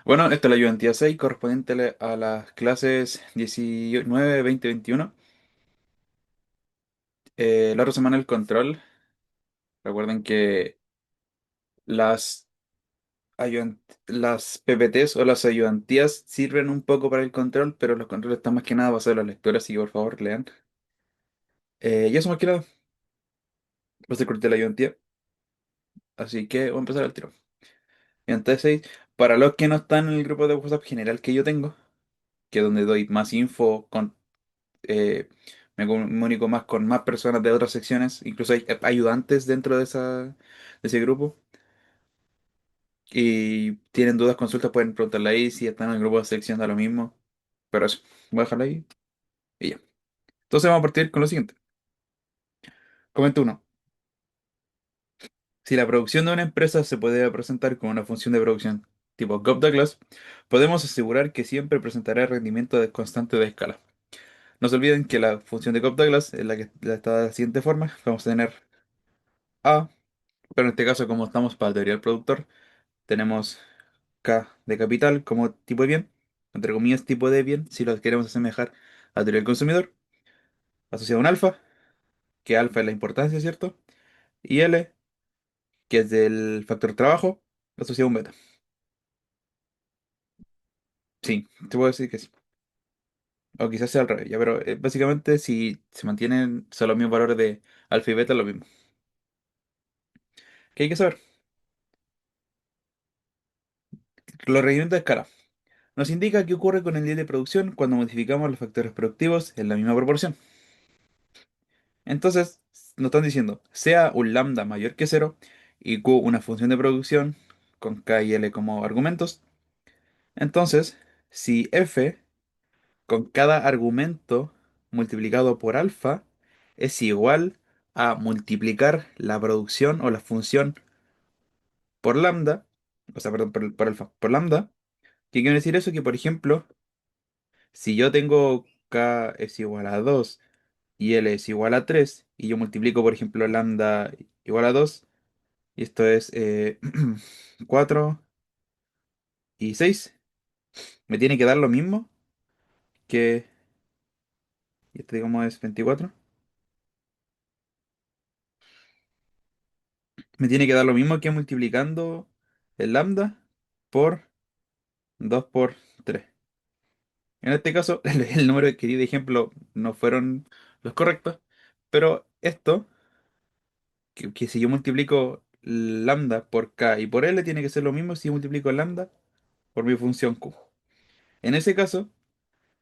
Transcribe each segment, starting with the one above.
Bueno, esta es la ayudantía 6 correspondiente a las clases 19, 20, 21. La otra semana el control. Recuerden que las, las PPTs o las ayudantías sirven un poco para el control, pero los controles están más que nada basados en la lectura, así que por favor lean. Y eso más que nada, va a ser cortita la ayudantía, así que voy a empezar al tiro. Ayudantía 6, para los que no están en el grupo de WhatsApp general que yo tengo, que es donde doy más info eh, me comunico más con más personas de otras secciones, incluso hay ayudantes dentro de ese grupo. Y tienen dudas, consultas, pueden preguntarle ahí si están en el grupo de sección da lo mismo. Pero eso, voy a dejarlo ahí y ya. Entonces vamos a partir con lo siguiente. Comenta uno. Si la producción de una empresa se puede presentar como una función de producción tipo Cobb-Douglas, podemos asegurar que siempre presentará rendimiento constante de escala. No se olviden que la función de Cobb-Douglas es la que está de la siguiente forma. Vamos a tener A. Pero en este caso, como estamos para la teoría del productor, tenemos K de capital como tipo de bien, entre comillas tipo de bien, si lo queremos asemejar a la teoría del consumidor, asociado a un alfa, que alfa es la importancia, ¿cierto? Y L, que es del factor trabajo, asociado a un beta. Sí, te puedo decir que sí. O quizás sea al revés, ya, pero básicamente si se mantienen son los mismos valores de alfa y beta, lo mismo. ¿Qué hay que saber? Los requerimientos de escala. Nos indica qué ocurre con el nivel de producción cuando modificamos los factores productivos en la misma proporción. Entonces, nos están diciendo, sea un lambda mayor que cero y q una función de producción con k y l como argumentos. Entonces, si f con cada argumento multiplicado por alfa es igual a multiplicar la producción o la función por lambda, o sea, perdón, por alfa, por lambda, ¿qué quiere decir eso? Que, por ejemplo, si yo tengo k es igual a 2 y L es igual a 3 y yo multiplico, por ejemplo, lambda igual a 2 y esto es 4 y 6, me tiene que dar lo mismo que, y esto digamos es 24, me tiene que dar lo mismo que multiplicando el lambda por 2 por 3. En este caso, el número que di de ejemplo no fueron los correctos, pero esto, que si yo multiplico lambda por k y por l, tiene que ser lo mismo si yo multiplico lambda por mi función q. En ese caso,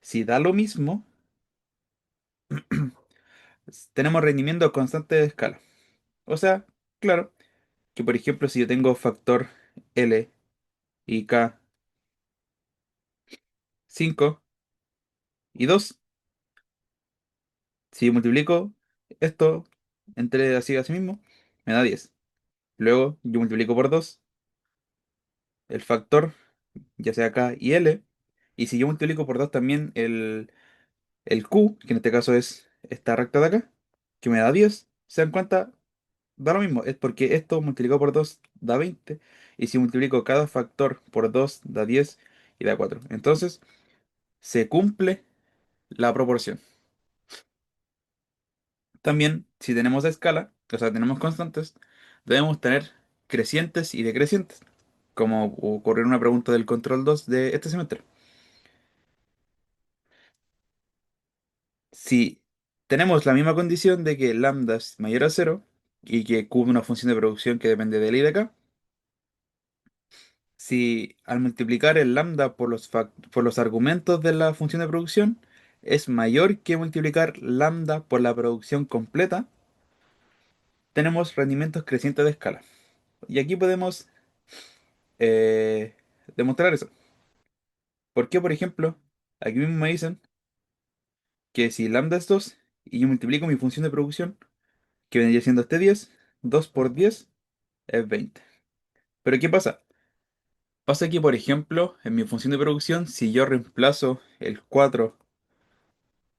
si da lo mismo, tenemos rendimiento constante de escala. O sea, claro, que por ejemplo, si yo tengo factor L y K 5 y 2, si yo multiplico esto entre así mismo, me da 10. Luego yo multiplico por 2 el factor, ya sea K y L, y si yo multiplico por 2 también el Q, que en este caso es esta recta de acá, que me da 10, ¿se dan cuenta? Da lo mismo, es porque esto multiplicado por 2 da 20 y si multiplico cada factor por 2 da 10 y da 4. Entonces, se cumple la proporción. También, si tenemos escala, o sea, tenemos constantes, debemos tener crecientes y decrecientes, como ocurrió en una pregunta del control 2 de este semestre. Si tenemos la misma condición de que lambda es mayor a cero y que q es una función de producción que depende de L y de K, si al multiplicar el lambda por por los argumentos de la función de producción es mayor que multiplicar lambda por la producción completa, tenemos rendimientos crecientes de escala. Y aquí podemos eh, demostrar eso. ¿Por qué, por ejemplo, aquí mismo me dicen que si lambda es 2 y yo multiplico mi función de producción, que vendría siendo este 10, 2 por 10 es 20. Pero ¿qué pasa? Pasa que, por ejemplo, en mi función de producción, si yo reemplazo el 4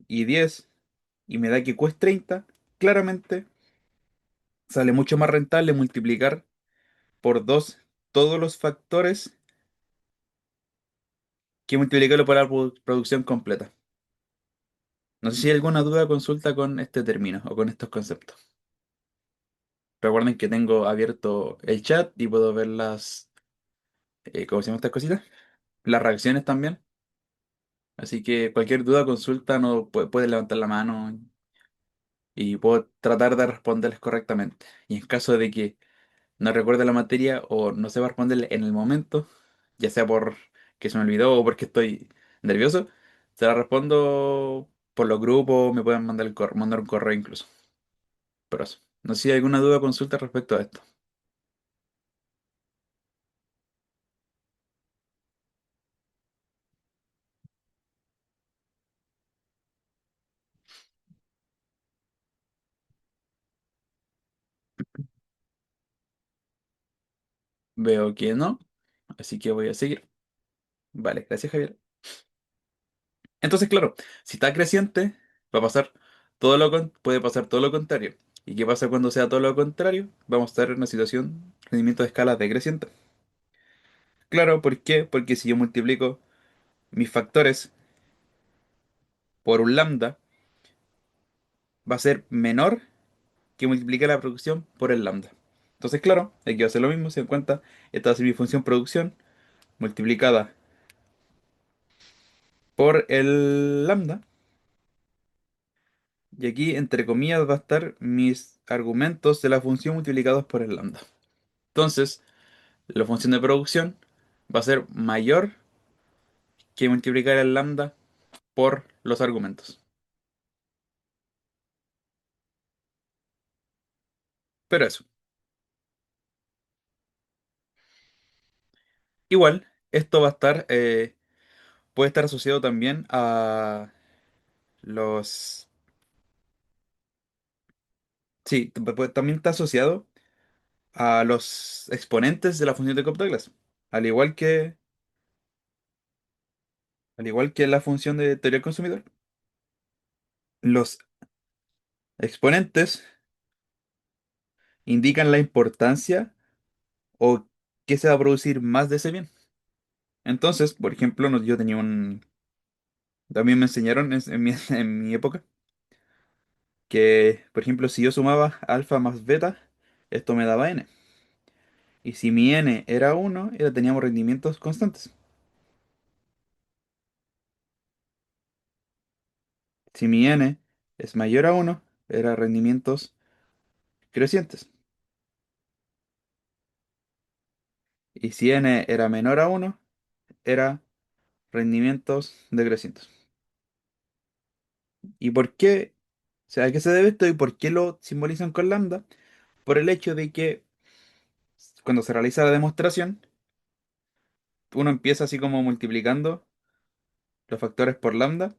y 10 y me da que cuesta 30, claramente sale mucho más rentable multiplicar por 2 todos los factores que multiplicarlo por la producción completa. No sé si hay alguna duda o consulta con este término o con estos conceptos. Recuerden que tengo abierto el chat y puedo ver ¿cómo se llaman estas cositas? Las reacciones también. Así que cualquier duda o consulta no puede levantar la mano y puedo tratar de responderles correctamente. Y en caso de que no recuerde la materia o no sepa responder en el momento, ya sea por que se me olvidó o porque estoy nervioso, se la respondo por los grupos, me pueden mandar un correo incluso. Pero eso. No sé si hay alguna duda o consulta respecto a esto. Veo que no, así que voy a seguir. Vale, gracias Javier. Entonces, claro, si está creciente, va a pasar puede pasar todo lo contrario. ¿Y qué pasa cuando sea todo lo contrario? Vamos a estar en una situación, rendimiento de escala decreciente. Claro, ¿por qué? Porque si yo multiplico mis factores por un lambda, va a ser menor que multiplicar la producción por el lambda. Entonces, claro, aquí va a ser lo mismo, si en cuenta, esta va a ser mi función producción multiplicada por el lambda. Y aquí, entre comillas, va a estar mis argumentos de la función multiplicados por el lambda. Entonces, la función de producción va a ser mayor que multiplicar el lambda por los argumentos. Pero eso. Igual, esto va a estar, puede estar asociado también a los... Sí, también está asociado a los exponentes de la función de Cobb-Douglas. Al igual que, al igual que la función de teoría del consumidor. Los exponentes indican la importancia o qué se va a producir más de ese bien. Entonces, por ejemplo, yo tenía un... También me enseñaron en mi época que, por ejemplo, si yo sumaba alfa más beta, esto me daba n. Y si mi n era 1, teníamos rendimientos constantes. Si mi n es mayor a 1, era rendimientos crecientes. Y si n era menor a 1, era rendimientos decrecientes. ¿Y por qué? O sea, ¿a qué se debe esto y por qué lo simbolizan con lambda? Por el hecho de que cuando se realiza la demostración, uno empieza así como multiplicando los factores por lambda.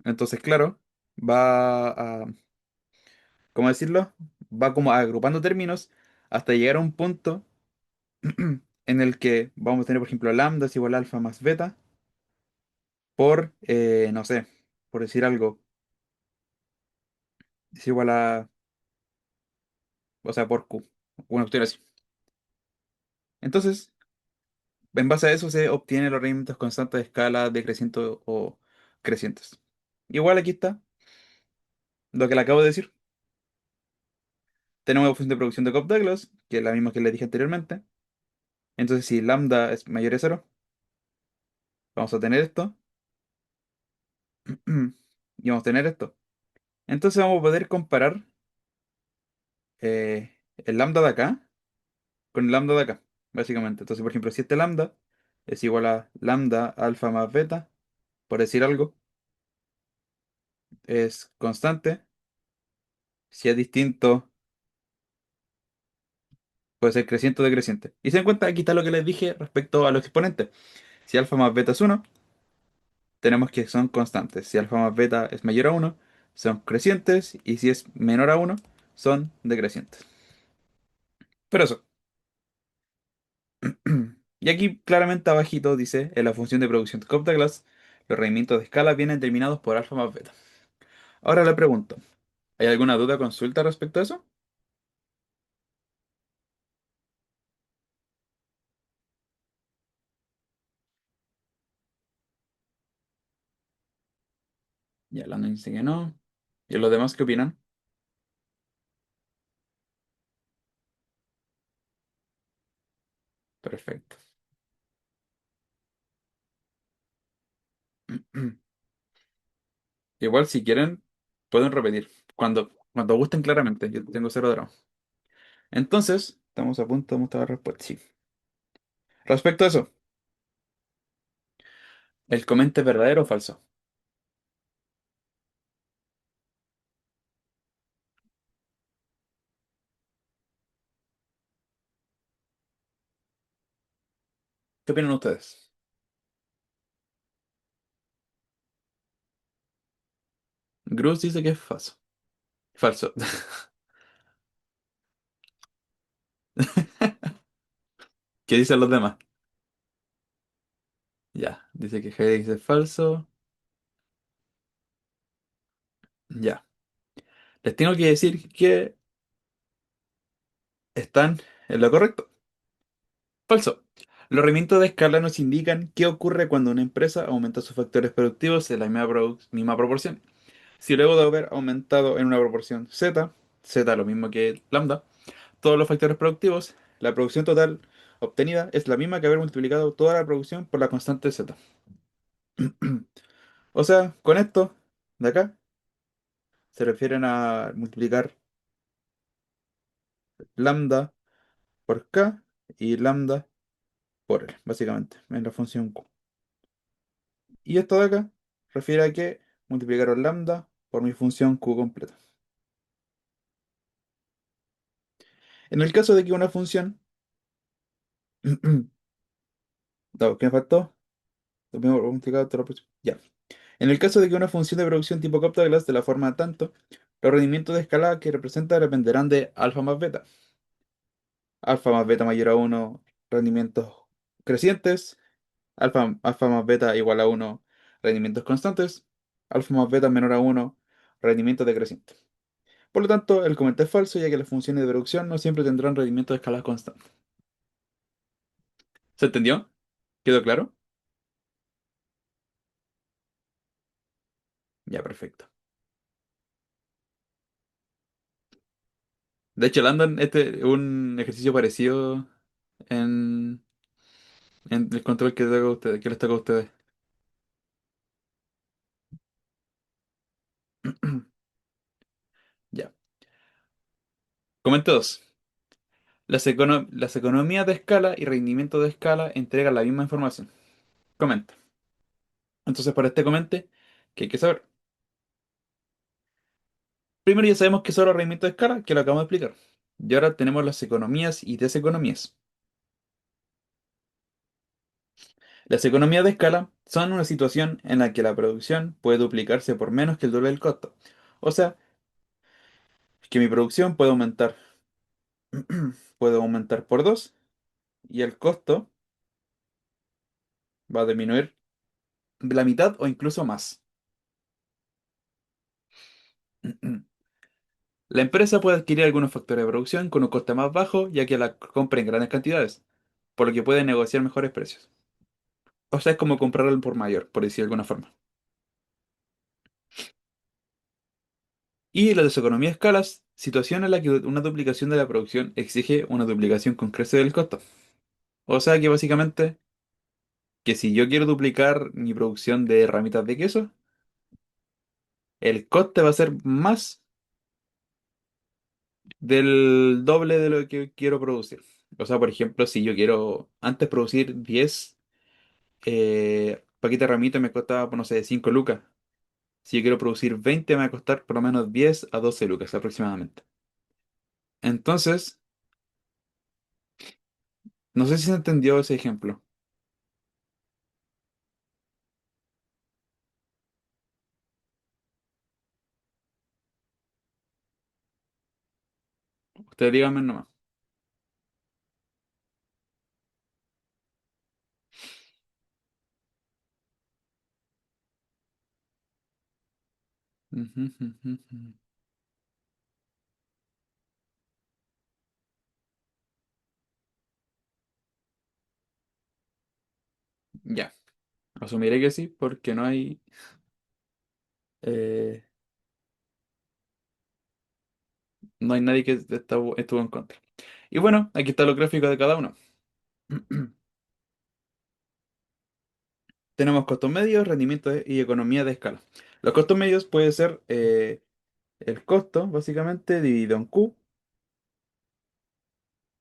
Entonces, claro, va a, ¿cómo decirlo? Va como agrupando términos hasta llegar a un punto en el que vamos a tener, por ejemplo, lambda es igual a alfa más beta por, no sé, por decir algo, es igual a, o sea, por Q, una cuestión así. Entonces, en base a eso se obtienen los rendimientos constantes de escala decreciente o crecientes. Igual aquí está lo que le acabo de decir. Tenemos la función de producción de Cobb-Douglas, que es la misma que le dije anteriormente. Entonces, si lambda es mayor a cero, vamos a tener esto. Y vamos a tener esto. Entonces vamos a poder comparar el lambda de acá con el lambda de acá, básicamente. Entonces, por ejemplo, si este lambda es igual a lambda alfa más beta, por decir algo, es constante. Si es distinto, puede ser creciente o decreciente. Y se dan cuenta, aquí está lo que les dije respecto a los exponentes. Si alfa más beta es uno, tenemos que son constantes. Si alfa más beta es mayor a uno, son crecientes. Y si es menor a uno, son decrecientes. Pero eso. Y aquí claramente abajito dice, en la función de producción de Cobb-Douglas, los rendimientos de escala vienen determinados por alfa más beta. Ahora le pregunto, ¿hay alguna duda o consulta respecto a eso? Ya, Landon dice que no. ¿Y los demás qué opinan? Perfecto. Igual, si quieren, pueden repetir. Cuando gusten, claramente. Yo tengo cero drama. Entonces, estamos a punto de mostrar la respuesta. Sí. Respecto a eso, ¿el comente es verdadero o falso? ¿Qué opinan ustedes? Gruz dice que es falso. Falso. ¿Qué dicen los demás? Ya, dice que Heidi dice falso. Ya. Les tengo que decir que están en lo correcto. Falso. Los rendimientos de escala nos indican qué ocurre cuando una empresa aumenta sus factores productivos en la misma proporción. Si luego de haber aumentado en una proporción z, z lo mismo que lambda, todos los factores productivos, la producción total obtenida es la misma que haber multiplicado toda la producción por la constante z. O sea, con esto de acá se refieren a multiplicar lambda por k y lambda por L, básicamente, en la función Q. Y esto de acá refiere a que multiplicaron lambda por mi función Q completa. En el caso de que una función... No, ¿qué me faltó? Lo mismo multiplicado por la ya. En el caso de que una función de producción tipo Coptaglass de la forma tanto, los rendimientos de escala que representa dependerán de alfa más beta. Alfa más beta mayor a uno, rendimientos crecientes. Alfa más beta igual a uno, rendimientos constantes. Alfa más beta menor a uno, rendimientos decrecientes. Por lo tanto, el comentario es falso, ya que las funciones de producción no siempre tendrán rendimientos de escala constantes. ¿Se entendió? ¿Quedó claro? Ya, perfecto. De hecho, Landon, este es un ejercicio parecido en, en el control que, toca a ustedes, que les toca a ustedes. Ya. Comento 2. Las economías de escala y rendimiento de escala entregan la misma información. Comenta. Entonces, para este comente, ¿qué hay que saber? Primero ya sabemos que son los rendimientos de escala, que lo acabamos de explicar. Y ahora tenemos las economías y deseconomías. Las economías de escala son una situación en la que la producción puede duplicarse por menos que el doble del costo. O sea, que mi producción puede aumentar por 2 y el costo va a disminuir de la mitad o incluso más. La empresa puede adquirir algunos factores de producción con un coste más bajo, ya que la compra en grandes cantidades, por lo que puede negociar mejores precios. O sea, es como comprar al por mayor, por decir de alguna forma. Y la deseconomía de escalas, situación en la que una duplicación de la producción exige una duplicación con creces del costo. O sea que básicamente, que si yo quiero duplicar mi producción de ramitas de queso, el coste va a ser más del doble de lo que quiero producir. O sea, por ejemplo, si yo quiero antes producir 10 paquetes de ramitas me costaba, pues, no sé, 5 lucas. Si yo quiero producir 20 me va a costar por lo menos 10 a 12 lucas aproximadamente. Entonces, no sé si se entendió ese ejemplo. Ustedes díganme nomás. Ujú, ujú, ujú. Ya, asumiré que sí, porque no hay... Eh, no hay nadie que estuvo en contra. Y bueno, aquí están los gráficos de cada uno. Tenemos costos medios, rendimiento y economía de escala. Los costos medios puede ser el costo, básicamente, dividido en Q,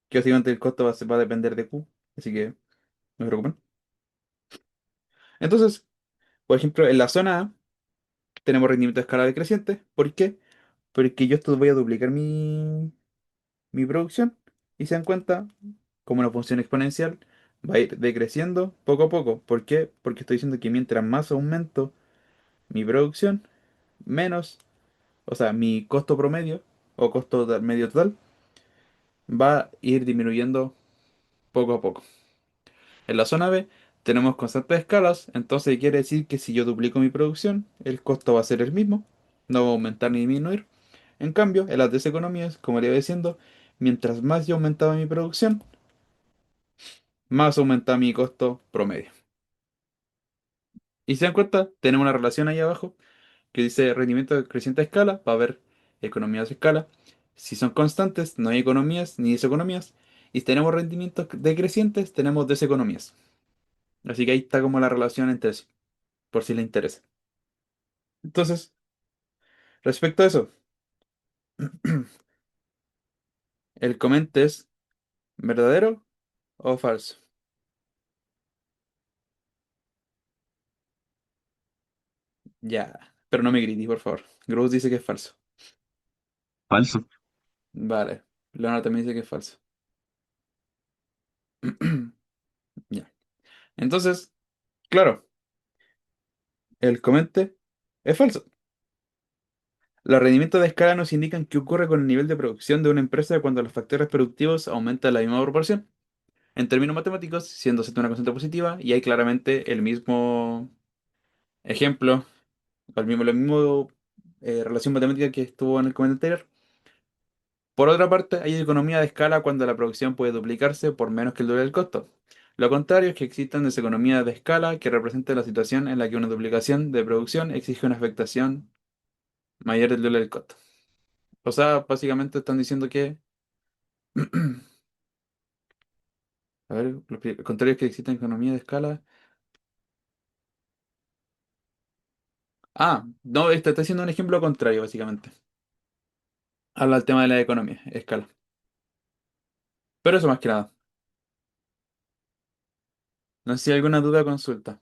que básicamente el costo va a depender de Q, así que no se preocupen. Entonces, por ejemplo, en la zona A tenemos rendimiento de escala decreciente. ¿Por qué? Porque yo esto voy a duplicar mi producción y se dan cuenta, como una función exponencial, va a ir decreciendo poco a poco. ¿Por qué? Porque estoy diciendo que mientras más aumento mi producción, menos, o sea, mi costo promedio o medio total va a ir disminuyendo poco a poco. En la zona B tenemos constantes escalas, entonces quiere decir que si yo duplico mi producción, el costo va a ser el mismo, no va a aumentar ni disminuir. En cambio, en las deseconomías, como le iba diciendo, mientras más yo aumentaba mi producción, más aumenta mi costo promedio. Y si se dan cuenta, tenemos una relación ahí abajo que dice rendimiento de creciente a escala, va a haber economías de escala. Si son constantes, no hay economías ni deseconomías. Y si tenemos rendimientos decrecientes, tenemos deseconomías. Así que ahí está como la relación entre eso, por si le interesa. Entonces, respecto a eso, ¿el comente es verdadero o falso? Ya, pero no me grites, por favor. Gross dice que es falso. Falso. Vale, Leonardo también dice que es falso. Ya. Entonces, claro, el comente es falso. Los rendimientos de escala nos indican qué ocurre con el nivel de producción de una empresa cuando los factores productivos aumentan en la misma proporción. En términos matemáticos, siendo Z una constante positiva, y hay claramente el mismo ejemplo, la misma relación matemática que estuvo en el comentario anterior. Por otra parte, hay economía de escala cuando la producción puede duplicarse por menos que el doble del costo. Lo contrario es que existan deseconomías de escala que representen la situación en la que una duplicación de producción exige una afectación mayor del doble del costo. O sea, básicamente están diciendo que a ver, lo contrario es que existe economía de escala. Ah, no, está haciendo un ejemplo contrario, básicamente. Habla del tema de la economía, escala. Pero eso más que nada. No sé si hay alguna duda o consulta.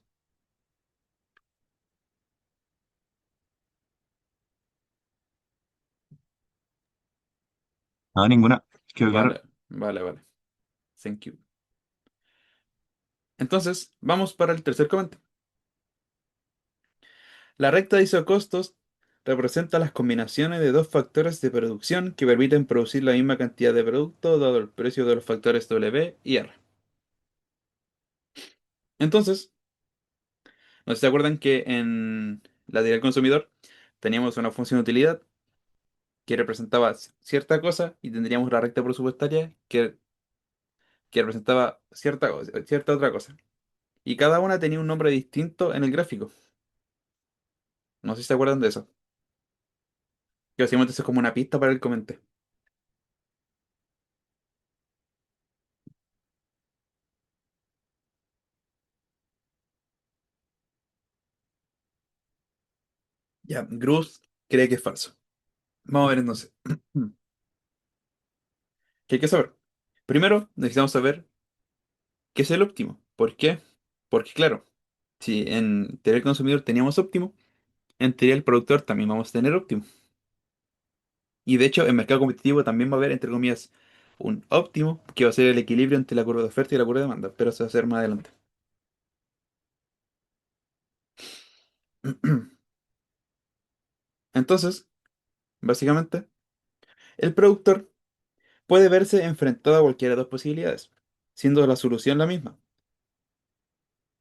No, ninguna. Quedó claro. Vale, vale, vale. Thank you. Entonces, vamos para el tercer comentario. La recta de isocostos representa las combinaciones de dos factores de producción que permiten producir la misma cantidad de producto dado el precio de los factores W y R. Entonces, ¿no se acuerdan que en la teoría del consumidor teníamos una función de utilidad que representaba cierta cosa y tendríamos la recta presupuestaria que representaba cierta otra cosa? Y cada una tenía un nombre distinto en el gráfico. No sé si se acuerdan de eso. Que básicamente eso es como una pista para el comente. Ya, Gruz cree que es falso. Vamos a ver entonces. ¿Qué hay que saber? Primero, necesitamos saber qué es el óptimo. ¿Por qué? Porque claro, si en teoría del consumidor teníamos óptimo, en teoría del productor también vamos a tener óptimo. Y de hecho, en mercado competitivo también va a haber, entre comillas, un óptimo, que va a ser el equilibrio entre la curva de oferta y la curva de demanda, pero eso va a ser más adelante. Entonces, básicamente, el productor puede verse enfrentado a cualquiera de dos posibilidades, siendo la solución la misma.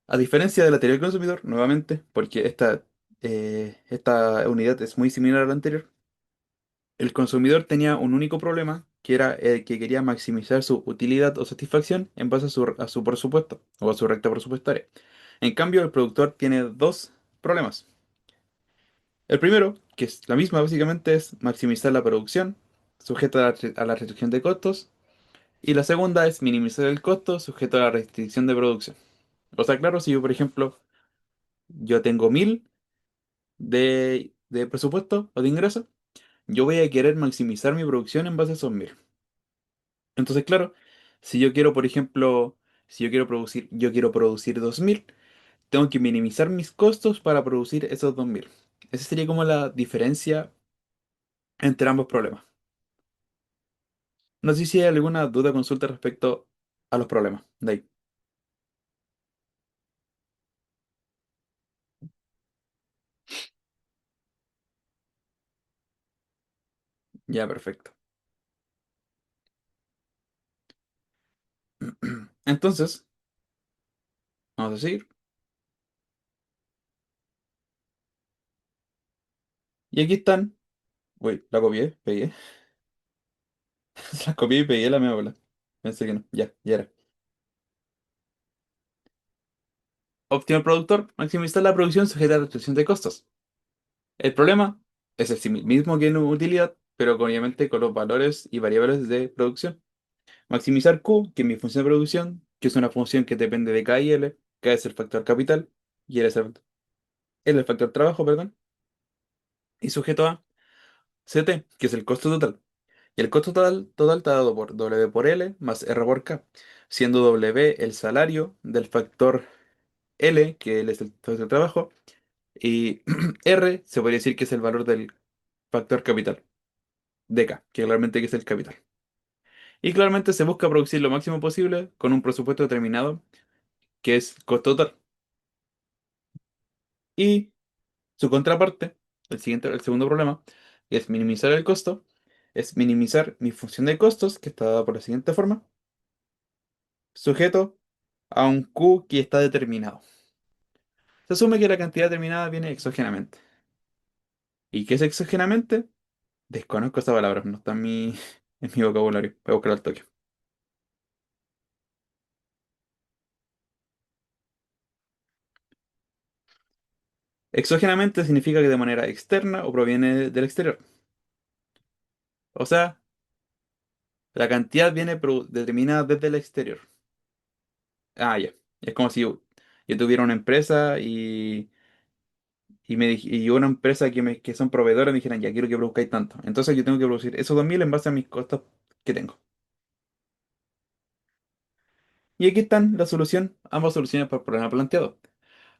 A diferencia de la teoría del consumidor, nuevamente, porque esta unidad es muy similar a la anterior, el consumidor tenía un único problema, que era el que quería maximizar su utilidad o satisfacción en base a su presupuesto o a su recta presupuestaria. En cambio, el productor tiene dos problemas. El primero, que es la misma básicamente, es maximizar la producción, sujeto a la restricción de costos. Y la segunda es minimizar el costo, sujeto a la restricción de producción. O sea, claro, si yo, por ejemplo, yo tengo 1000 de presupuesto o de ingresos, yo voy a querer maximizar mi producción en base a esos 1000. Entonces, claro, si yo quiero, por ejemplo, si yo quiero producir 2000, tengo que minimizar mis costos para producir esos 2000. Esa sería como la diferencia entre ambos problemas. No sé si hay alguna duda o consulta respecto a los problemas. De ahí. Ya, perfecto. Entonces, vamos a seguir. Y aquí están. Uy, la copié, pegué. La copié y pegué la media bola. Pensé que no. Ya, ya era. Óptimo productor, maximizar la producción sujeta a restricción de costos. El problema es el mismo que en utilidad, pero obviamente con los valores y variables de producción. Maximizar Q, que es mi función de producción, que es una función que depende de K y L. K es el factor capital y L es el factor trabajo, perdón. Y sujeto a CT, que es el costo total. Y el costo total está dado por W por L más R por K, siendo W el salario del factor L, que L es el factor de trabajo, y R se podría decir que es el valor del factor capital, de K, que claramente que es el capital. Y claramente se busca producir lo máximo posible con un presupuesto determinado, que es costo total. Y su contraparte, el segundo problema, que es minimizar el costo, es minimizar mi función de costos, que está dada por la siguiente forma, sujeto a un Q que está determinado. Se asume que la cantidad determinada viene exógenamente. ¿Y qué es exógenamente? Desconozco esa palabra, no está en en mi vocabulario. Voy a buscar al toque. Exógenamente significa que de manera externa o proviene del exterior. O sea, la cantidad viene determinada desde el exterior. Ah, ya. Es como si yo tuviera una empresa y una empresa que son proveedores me dijeran, ya quiero que produzcáis tanto. Entonces yo tengo que producir esos 2000 en base a mis costos que tengo. Y aquí están la solución, ambas soluciones para el problema planteado.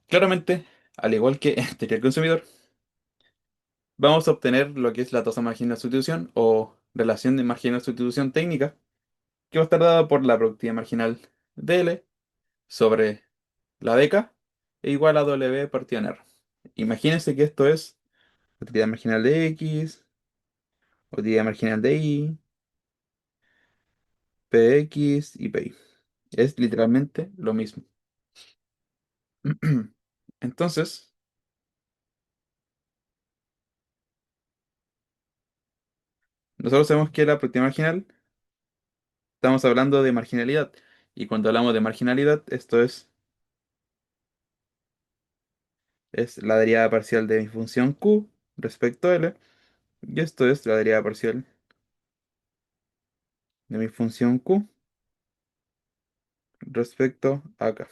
Claramente, al igual que en teoría del consumidor, vamos a obtener lo que es la tasa marginal de sustitución o relación de marginal de sustitución técnica, que va a estar dada por la productividad marginal de L sobre la DK e igual a W partido en R. Imagínense que esto es utilidad marginal de X, utilidad marginal de Y, PX y PY. Es literalmente lo mismo. Entonces, nosotros sabemos que la productividad marginal, estamos hablando de marginalidad. Y cuando hablamos de marginalidad, esto es la derivada parcial de mi función Q respecto a L. Y esto es la derivada parcial de mi función Q respecto a K.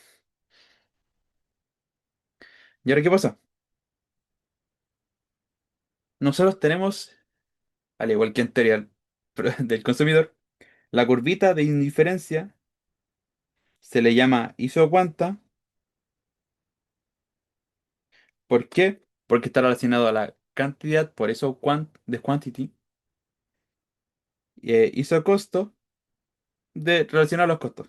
¿Y ahora qué pasa? Nosotros tenemos, al igual que en teoría del consumidor, la curvita de indiferencia se le llama isocuanta. ¿Por qué? Porque está relacionado a la cantidad, por eso de quantity, y isocosto de relacionado a los costos.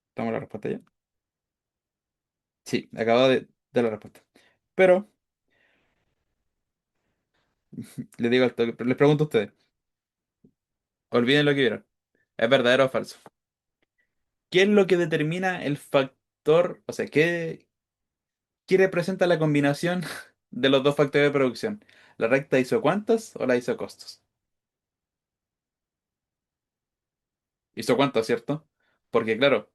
¿Estamos en la respuesta ya? Sí, acabo de la respuesta. Pero, les digo al toque, les pregunto a ustedes, olviden lo que vieron. ¿Es verdadero o falso? ¿Qué es lo que determina el factor, o sea, qué representa la combinación de los dos factores de producción? ¿La recta isocuantas o la isocostos? Isocuantas, ¿cierto? Porque claro,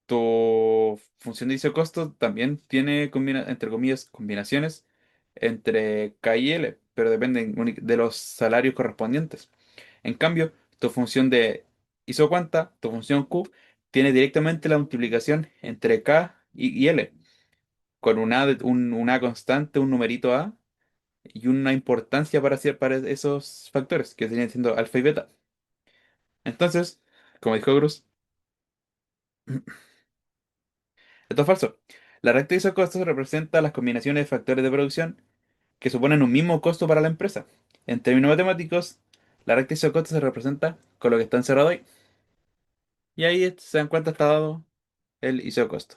Tu función de isocosto también tiene, entre comillas, combinaciones entre K y L, pero dependen de los salarios correspondientes. En cambio, tu función de isocuanta, tu función Q, tiene directamente la multiplicación entre K y L, con una constante, un numerito A y una importancia para esos factores, que siguen siendo alfa y beta. Entonces, como dijo Cruz, esto es falso. La recta de isocostos representa las combinaciones de factores de producción que suponen un mismo costo para la empresa. En términos matemáticos, la recta de isocostos se representa con lo que está encerrado ahí. Y ahí se dan cuenta está dado el isocosto.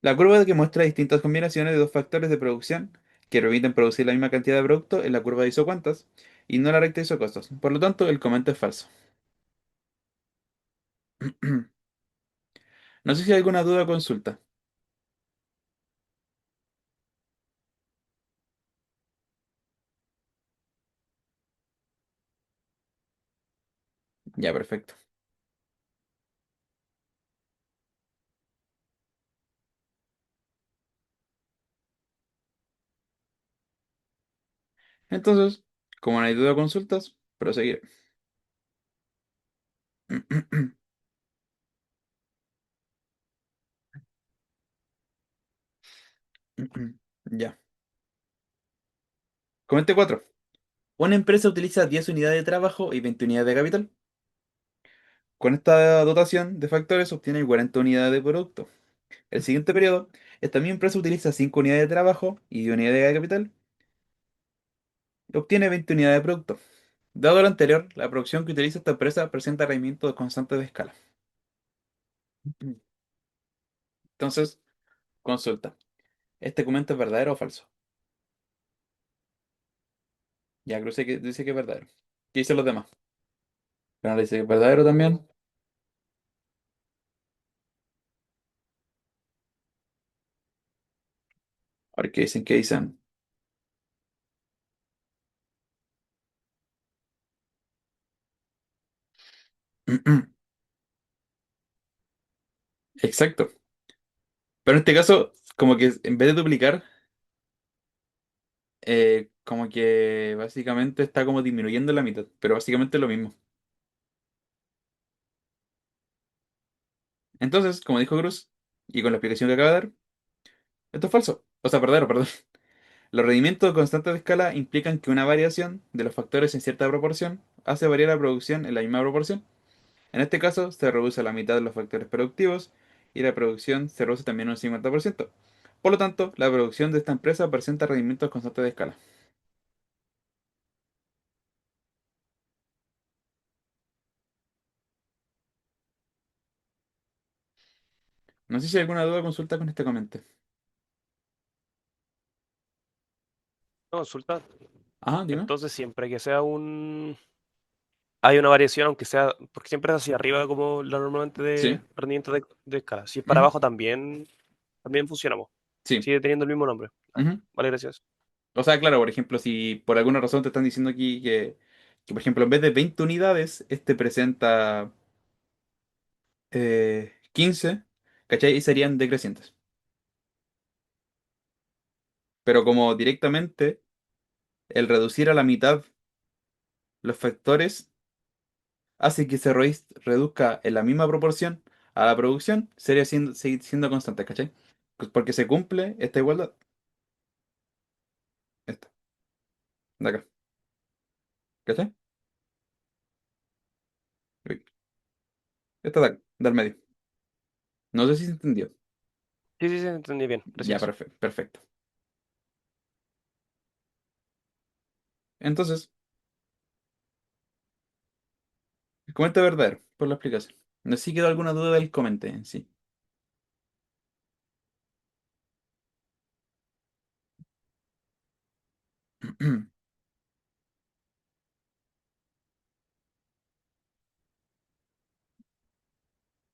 La curva que muestra distintas combinaciones de dos factores de producción que permiten producir la misma cantidad de producto es la curva de isocuantas y no la recta de isocostos. Por lo tanto, el comentario es falso. No sé si hay alguna duda o consulta. Ya, perfecto. Entonces, como no hay duda o consultas, proseguiré. Ya. Comente 4. Una empresa utiliza 10 unidades de trabajo y 20 unidades de capital. Con esta dotación de factores obtiene 40 unidades de producto. El siguiente periodo, esta misma empresa utiliza 5 unidades de trabajo y 10 unidades de capital y obtiene 20 unidades de producto. Dado lo anterior, la producción que utiliza esta empresa presenta rendimientos constantes de escala. Entonces, consulta. ¿Este documento es verdadero o falso? Ya, Cruce que dice que es verdadero. ¿Qué dicen los demás? Pero dice que es verdadero también. A ver qué dicen, qué dicen. Exacto. Pero en este caso, como que en vez de duplicar, como que básicamente está como disminuyendo la mitad. Pero básicamente es lo mismo. Entonces, como dijo Cruz, y con la explicación que acaba de dar, esto es falso. O sea, verdadero, perdón. Los rendimientos constantes de escala implican que una variación de los factores en cierta proporción hace variar la producción en la misma proporción. En este caso, se reduce a la mitad de los factores productivos y la producción se reduce también un 50%. Por lo tanto, la producción de esta empresa presenta rendimientos constantes de escala. No sé si hay alguna duda o consulta con este comentario. Una consulta. Ajá, dime. Entonces, siempre que sea un... Hay una variación, aunque sea... Porque siempre es hacia arriba como lo normalmente de Sí. rendimiento de escala. Si es para Ujú. abajo también funcionamos. Sí. Sigue teniendo el mismo nombre. Ah, Ujú. vale, gracias. O sea, claro, por ejemplo, si por alguna razón te están diciendo aquí por ejemplo, en vez de 20 unidades, este presenta 15, ¿cachai? Y serían decrecientes. Pero como directamente el reducir a la mitad los factores hace que se reduzca en la misma proporción a la producción, sería seguir siendo constante, ¿cachai? Pues porque se cumple esta igualdad. Esta, de acá, ¿cachai? Uy, esta de acá, del medio. No sé si se entendió. Sí, sí, sí, entendí bien. Ya, Gracias. perfecto. Entonces, el comentario verdadero, por la explicación. No sé si quedó alguna duda del comentario en sí.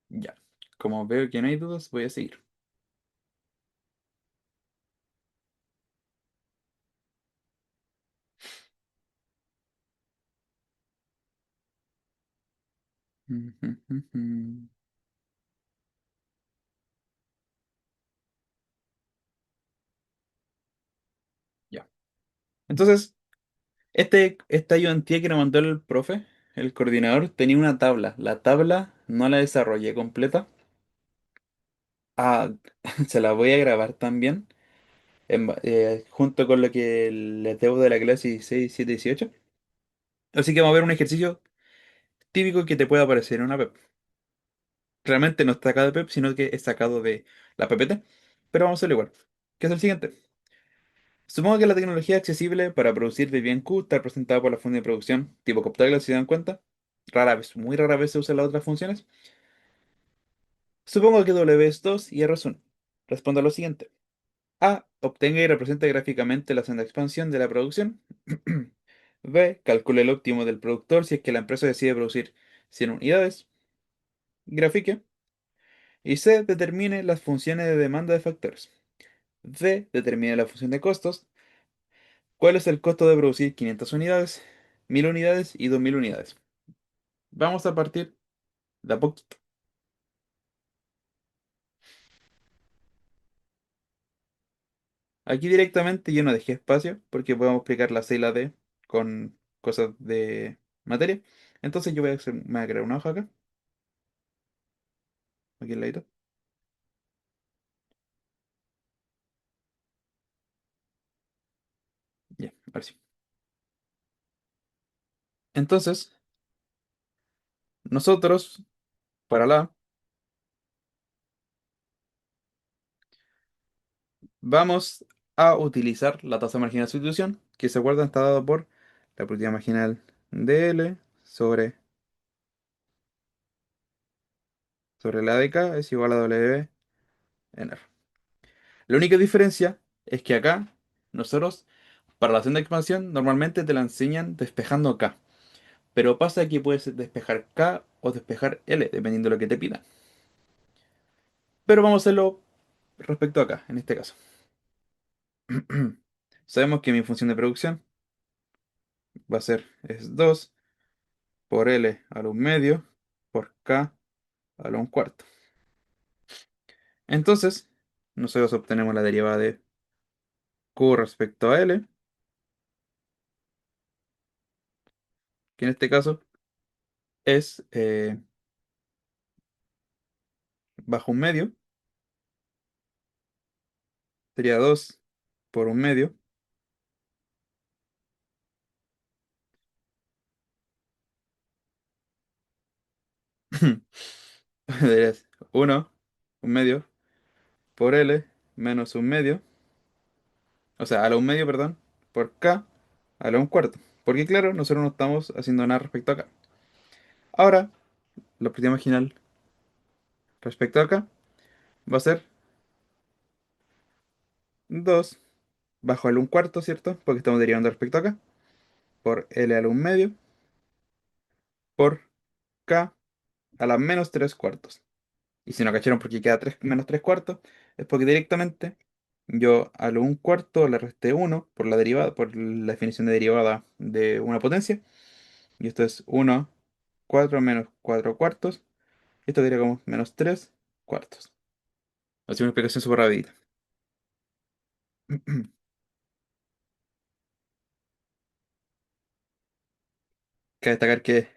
Ya. Como veo que no hay dudas, voy a seguir. Ujú, ujú. Ya. Entonces, esta ayudantía que nos mandó el profe, el coordinador, tenía una tabla. La tabla no la desarrollé completa. Ah, se la voy a grabar también, junto con lo que les debo de la clase 16, 17, 18. Así que vamos a ver un ejercicio típico que te puede aparecer en una PEP. Realmente no está sacado de PEP, sino que es sacado de la PPT. Pero vamos a hacerlo igual. ¿Qué es el siguiente? Supongo que la tecnología accesible para producir de bien Q está representada por la función de producción tipo Coptagla, si se dan cuenta. Rara vez, muy rara vez se usan las otras funciones. Supongo que W es 2 y R es 1. Respondo a lo siguiente. A. Obtenga y represente gráficamente la senda expansión de la producción. B. Calcule el óptimo del productor si es que la empresa decide producir 100 unidades. Grafique. Y C. Determine las funciones de demanda de factores. D. Determine la función de costos. ¿Cuál es el costo de producir 500 unidades, 1000 unidades y 2000 unidades? Vamos a partir de a poquito. Aquí directamente yo no dejé espacio porque podemos explicar la C y la D con cosas de materia. Entonces yo me voy a crear una hoja acá, aquí al ladito. Ya, ahora sí. Entonces, nosotros, para la A, vamos a utilizar la tasa marginal de sustitución, que se acuerdan está dado por la productividad marginal de L sobre la de K es igual a W en R. La única diferencia es que acá, nosotros, para la acción de expansión, normalmente te la enseñan despejando K. Pero pasa que puedes despejar K o despejar L, dependiendo de lo que te pidan. Pero vamos a hacerlo respecto a acá, en este caso. Sabemos que mi función de producción va a ser es 2 por L a la un medio por K a la un cuarto. Entonces, nosotros obtenemos la derivada de Q respecto a L, que en este caso es bajo un medio, sería 2 por un medio. Es 1, un medio, por L, menos un medio, o sea, a la un medio, perdón, por K, a la un cuarto. Porque claro, nosotros no estamos haciendo nada respecto a acá. Ahora, la propiedad marginal respecto a acá va a ser 2 bajo el un cuarto, ¿cierto? Porque estamos derivando respecto a acá, por L a la un medio, por K a la menos 3 cuartos. Y si no cacharon porque queda 3 menos 3 cuartos, es porque directamente yo a lo un cuarto le resté uno por la derivada, por la definición de derivada de una potencia. Y esto es 1 4 menos 4 cuartos. Y esto sería como menos 3 cuartos. Así una explicación súper rapidita. Cabe destacar que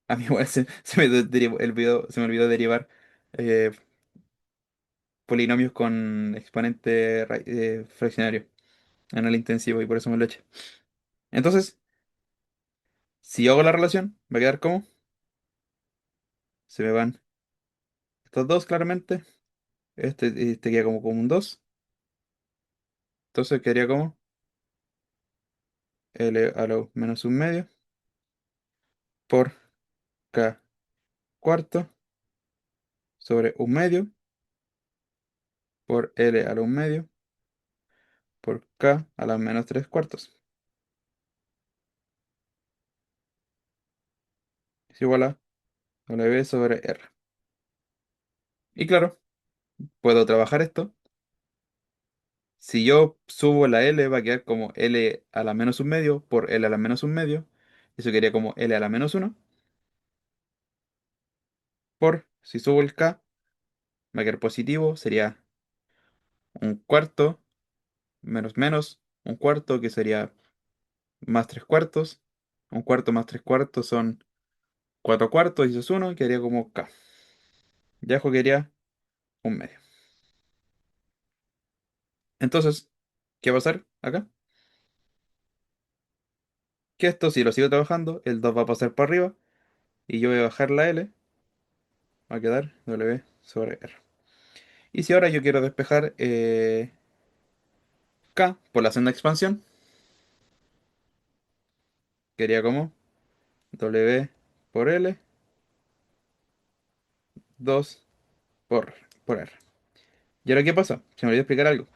a mí igual se me olvidó derivar eh, polinomios con exponente fraccionario en el intensivo y por eso me lo eché. Entonces, si yo hago la relación, va a quedar como, se me van estos dos claramente, este queda como un 2, entonces quedaría como L a lo menos un medio por K cuarto sobre un medio por L a lo un medio por K a la menos 3 cuartos. Es igual a W sobre R. Y claro, puedo trabajar esto. Si yo subo la L, va a quedar como L a la menos un medio, por L a la menos un medio. Eso quedaría como L a la menos uno. por, si subo el K, va a quedar positivo, sería un cuarto menos menos, un cuarto que sería más tres cuartos, un cuarto más tres cuartos son cuatro cuartos y eso es uno, quedaría como K. Ya quedaría un medio. Entonces, ¿qué va a pasar acá? Que esto, si lo sigo trabajando, el 2 va a pasar para arriba y yo voy a bajar la L, va a quedar W sobre R. Y si ahora yo quiero despejar K por la senda de expansión, quedaría como W por L, 2 por R. ¿Y ahora qué pasa? Se me olvidó explicar algo.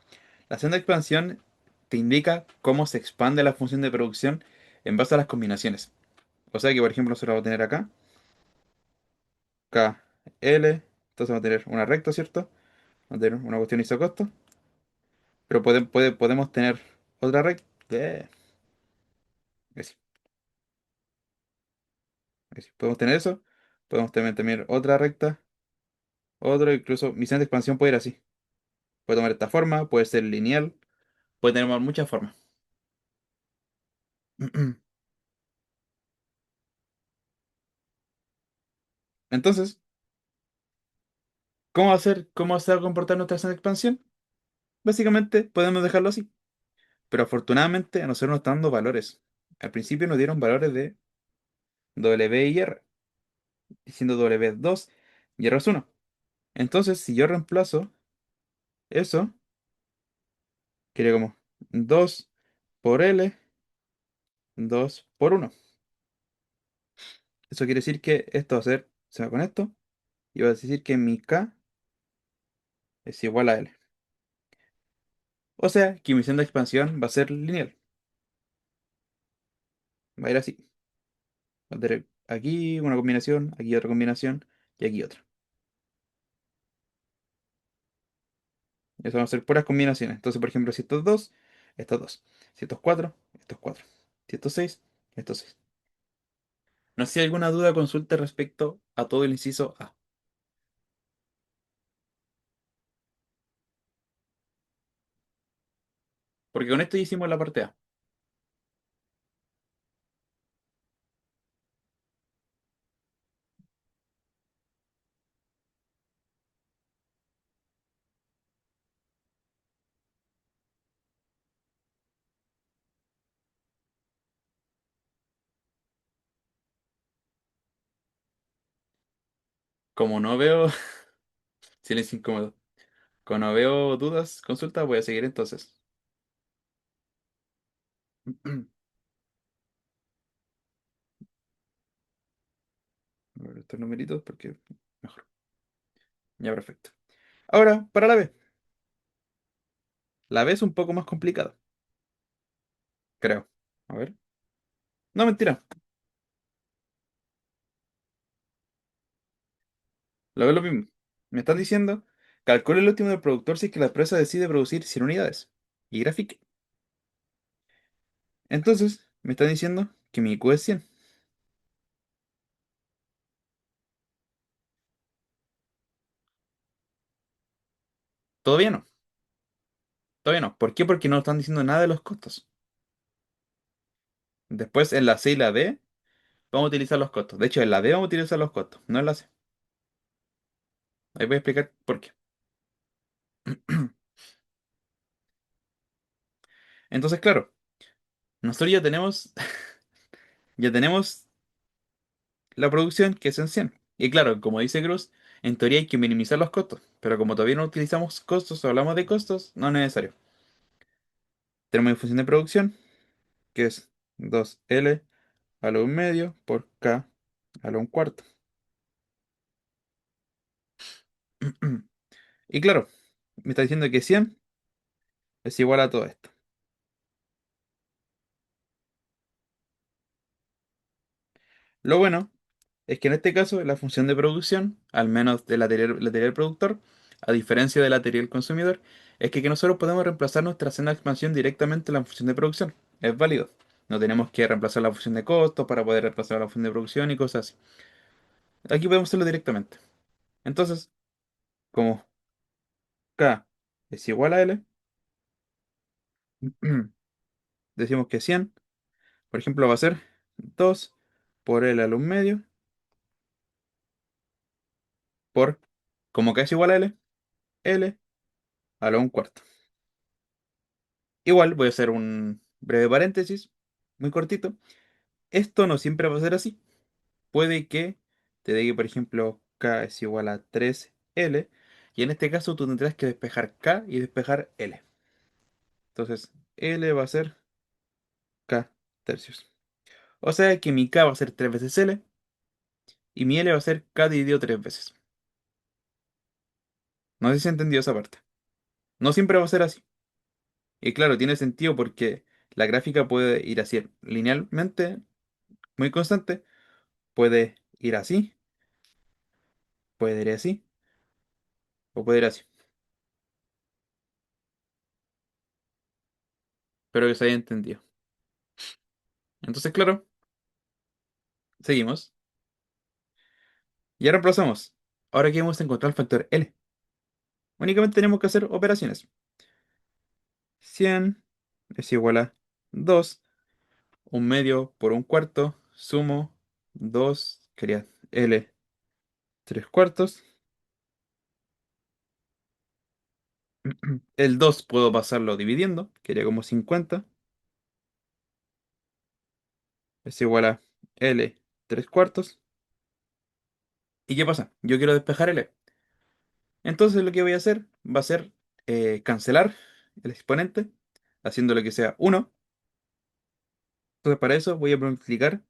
La senda de expansión te indica cómo se expande la función de producción en base a las combinaciones. O sea que, por ejemplo, nosotros vamos a tener acá K, L, entonces vamos a tener una recta, ¿cierto? Vamos a tener una cuestión isocosto, pero podemos tener otra recta. Podemos tener eso, podemos también tener otra recta, otro, incluso mi senda de expansión puede ir así. Puede tomar esta forma, puede ser lineal, puede tener muchas formas. Entonces, cómo se va a comportar nuestra senda de expansión? Básicamente podemos dejarlo así. Pero afortunadamente a nosotros nos están dando valores. Al principio nos dieron valores de W y R, diciendo W es 2 y R es 1. Entonces, si yo reemplazo eso, quería como 2 por L, 2 por 1. Eso quiere decir que esto va a ser, se va con esto, y va a decir que mi K es igual a L. O sea, que mi senda de expansión va a ser lineal. Va a ir así. Va a tener aquí una combinación, aquí otra combinación, y aquí otra. Eso van a ser puras combinaciones. Entonces, por ejemplo, si estos dos, estos dos. Si estos cuatro, estos cuatro. Si estos seis, estos seis. No sé si hay alguna duda o consulta respecto a todo el inciso A. Porque con esto ya hicimos la parte A. Como no veo, silencio incómodo. Como no veo dudas, consulta, voy a seguir entonces. A ver estos numeritos porque mejor. Ya, perfecto. Ahora, para la B. La B es un poco más complicada, creo. A ver. No, mentira. La B es lo mismo. Me están diciendo, calcule el último del productor si es que la empresa decide producir 100 unidades. Y grafique. Entonces, me están diciendo que mi IQ es 100. Todavía no. Todavía no. ¿Por qué? Porque no están diciendo nada de los costos. Después, en la C y la D, vamos a utilizar los costos. De hecho, en la D vamos a utilizar los costos, no en la C. Ahí voy a explicar por qué. Entonces, claro, nosotros ya tenemos la producción que es en 100. Y claro, como dice Cruz, en teoría hay que minimizar los costos. Pero como todavía no utilizamos costos o hablamos de costos, no es necesario. Tenemos mi función de producción, que es 2L a lo un medio por K a lo un cuarto. Y claro, me está diciendo que 100 es igual a todo esto. Lo bueno es que en este caso la función de producción, al menos del lateral productor, a diferencia del lateral consumidor, es que nosotros podemos reemplazar nuestra senda de expansión directamente en la función de producción. Es válido. No tenemos que reemplazar la función de costos para poder reemplazar la función de producción y cosas así. Aquí podemos hacerlo directamente. Entonces, como K es igual a L, decimos que 100, por ejemplo, va a ser 2 por L a la 1/2 por, como K es igual a L, L a la 1/4. Igual voy a hacer un breve paréntesis, muy cortito. Esto no siempre va a ser así. Puede que te diga, por ejemplo, K es igual a 3L, y en este caso tú tendrás que despejar K y despejar L. Entonces, L va a ser K tercios. O sea que mi K va a ser 3 veces L y mi L va a ser K dividido 3 veces. No sé si se entendió esa parte. No siempre va a ser así. Y claro, tiene sentido porque la gráfica puede ir así linealmente, muy constante. Puede ir así, puede ir así, o puede ir así. Espero que se haya entendido. Entonces, claro, seguimos. Y ahora reemplazamos. Ahora que hemos encontrado el factor L. Únicamente tenemos que hacer operaciones. 100 es igual a 2, 1/2 por 1/4, sumo 2, quería L 3/4. El 2 puedo pasarlo dividiendo, quería como 50, es igual a L 3/4. ¿Y qué pasa? Yo quiero despejar L. Entonces lo que voy a hacer va a ser cancelar el exponente, haciéndolo que sea 1. Entonces para eso voy a multiplicar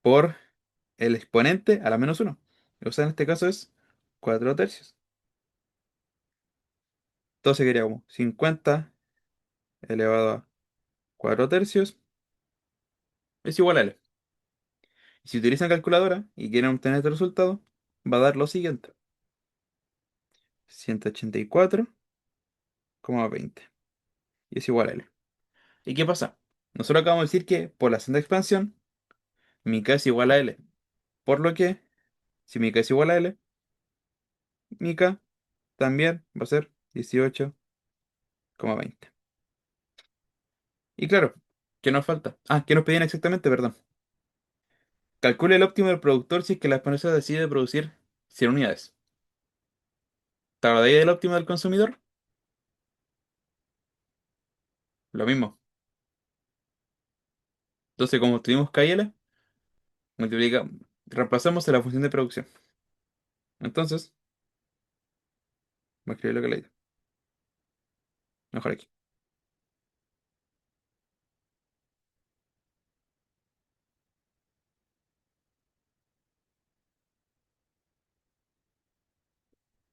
por el exponente a la -1. O sea, en este caso es 4 tercios. Entonces quería como 50 elevado a 4 tercios es igual a L. Y si utilizan calculadora y quieren obtener este resultado, va a dar lo siguiente: 184,20. Y es igual a L. ¿Y qué pasa? Nosotros acabamos de decir que por la senda de expansión, mi K es igual a L. Por lo que, si mi K es igual a L, mi K también va a ser 18,20. Y claro, ¿qué nos falta? Ah, ¿qué nos pedían exactamente? Perdón. Calcule el óptimo del productor si es que la empresa decide producir 100 unidades. ¿Te acordáis del óptimo del consumidor? Lo mismo. Entonces, como tuvimos KL, multiplica, reemplazamos en la función de producción. Entonces, voy a escribir lo que leí. Mejor aquí.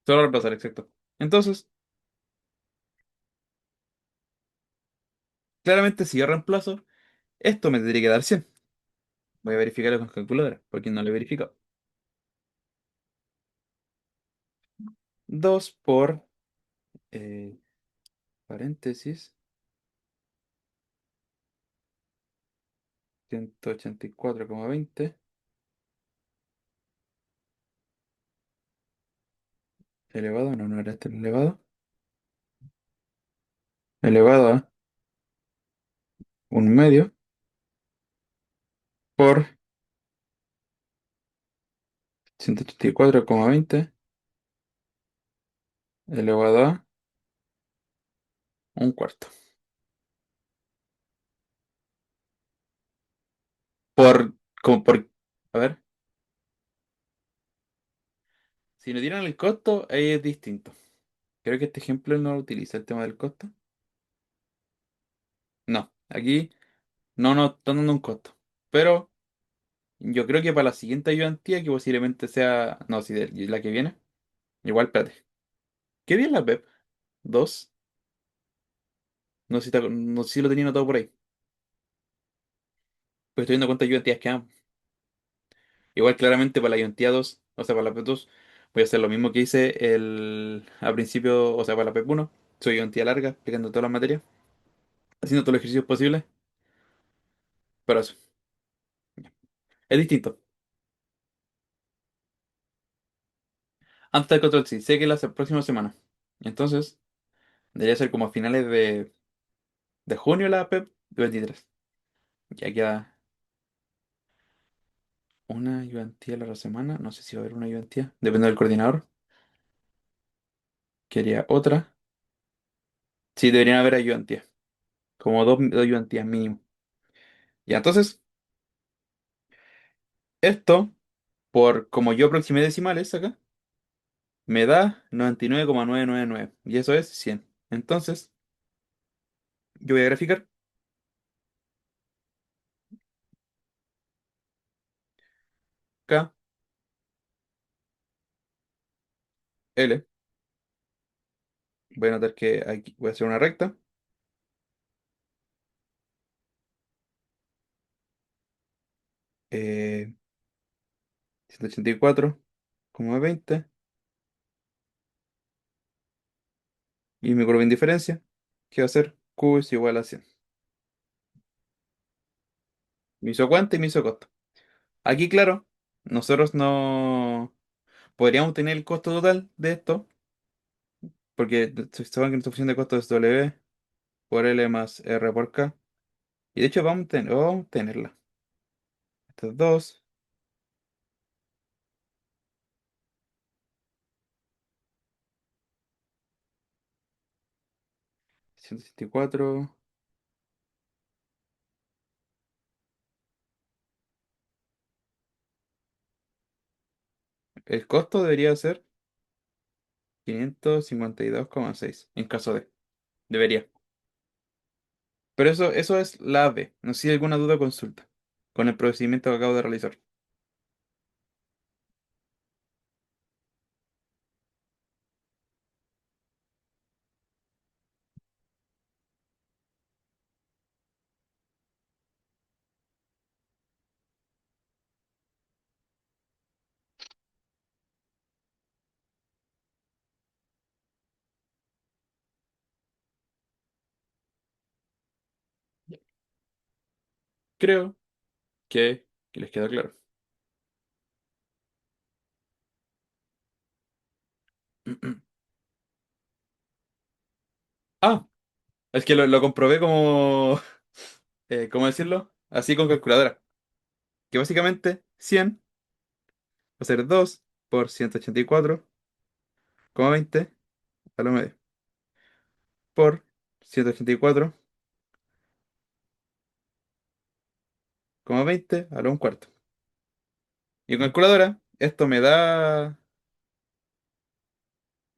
Solo reemplazar, exacto. Entonces, claramente si yo reemplazo, esto me tendría que dar 100. Voy a verificarlo con calculadora, porque no lo he verificado. 2 por eh, paréntesis 184,20 elevado, no, no era este el elevado, elevado a 1/2 por 184,20 elevado a 1/4. Por, a ver, si nos dieran el costo, ahí es distinto. Creo que este ejemplo no utiliza el tema del costo. No, aquí no nos están dando un costo. Pero yo creo que para la siguiente ayudantía, que posiblemente sea, no, si la que viene, igual, espérate. ¿Qué día es la PEP? ¿2? No sé si, no sé si lo tenía anotado por ahí. Pues estoy viendo cuántas ayudantías quedan. Igual claramente para la ayudantía 2, o sea, para la PEP 2, voy a hacer lo mismo que hice al principio, o sea, para la PEP 1. Soy ayudantía larga, explicando todas las materias, haciendo todos los ejercicios posibles. Pero eso, es distinto. Antes del control sí, sé que la próxima semana. Entonces, debería ser como a finales de junio la PEP 23. Ya queda una ayudantía a la semana. No sé si va a haber una ayudantía. Depende del coordinador. Quería otra. Sí, deberían haber ayudantías. Como dos ayudantías mínimo. Ya, entonces, esto, por como yo aproximé decimales acá, me da 99,999. Y eso es 100. Entonces, yo voy a graficar K, L. Voy a notar que aquí voy a hacer una recta. 184,20. Y mi curva de indiferencia, que va a ser Q es igual a 100. Me hizo cuenta y me hizo costo. Aquí, claro, nosotros no podríamos tener el costo total de esto, porque se saben que nuestra función de costo es W por L más R por K. Y de hecho vamos a tenerla. Estos dos, 164. El costo debería ser 552,6 en caso de. Debería. Pero eso es la B. No sé si hay alguna duda o consulta con el procedimiento que acabo de realizar. Creo que les queda claro. Ah, es que lo comprobé como, ¿cómo decirlo? Así con calculadora. Que básicamente 100 va a ser 2 por 184,20 a lo medio. Por 184,20 a lo un cuarto. Y con calculadora, esto me da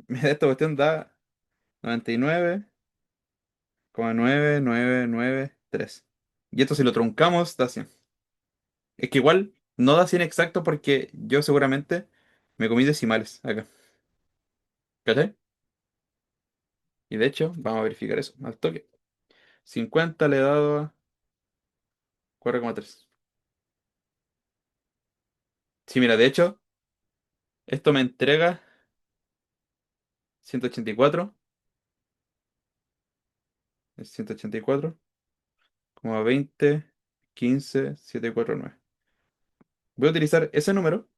esta cuestión da 99,9993. Y esto si lo truncamos da 100. Es que igual no da 100 exacto porque yo seguramente me comí decimales acá. ¿Cachai? Y de hecho, vamos a verificar eso al toque. 50 le he dado a 4,3. Sí, mira, de hecho, esto me entrega 184. Es 184,20, 15, 749. Voy a utilizar ese número.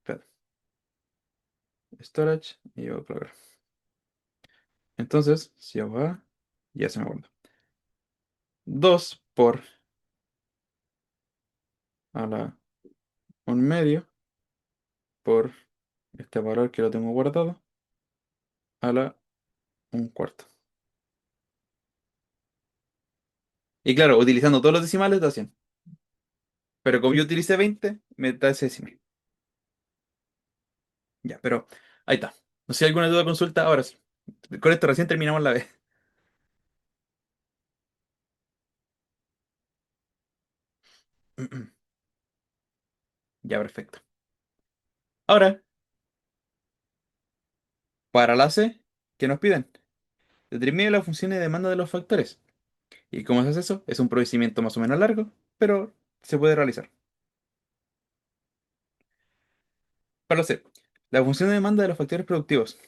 Espera, storage y voy a colocar. Entonces, si hago A, ya se me guarda. 2 por a la un medio por este valor que lo tengo guardado a la un cuarto. Y claro, utilizando todos los decimales da 100. Pero como yo utilicé 20 me da ese decimal. Ya, pero ahí está. No sé si hay alguna duda o consulta. Ahora sí. Con esto recién terminamos la vez. Ya, perfecto. Ahora, para la C, ¿qué nos piden? Determine la función de demanda de los factores. ¿Y cómo se hace eso? Es un procedimiento más o menos largo, pero se puede realizar. Para la C, la función de demanda de los factores productivos.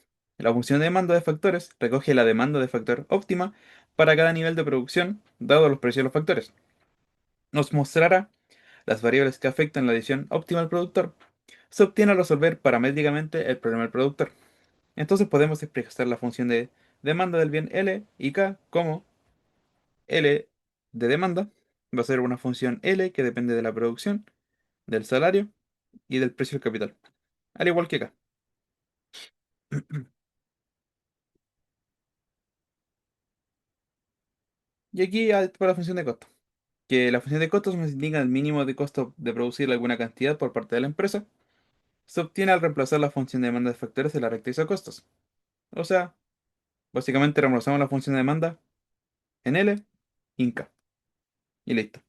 La función de demanda de factores recoge la demanda de factor óptima para cada nivel de producción, dado los precios de los factores. Nos mostrará las variables que afectan la decisión óptima del productor. Se obtiene al resolver paramétricamente el problema del productor. Entonces podemos expresar la función de demanda del bien L y K como L de demanda va a ser una función L que depende de la producción, del salario y del precio del capital, al igual que acá. Y aquí para la función de costo, que la función de costos nos indica el mínimo de costo de producir alguna cantidad por parte de la empresa. Se obtiene al reemplazar la función de demanda de factores de la recta de costos. O sea, básicamente reemplazamos la función de demanda en L, Inca, y listo.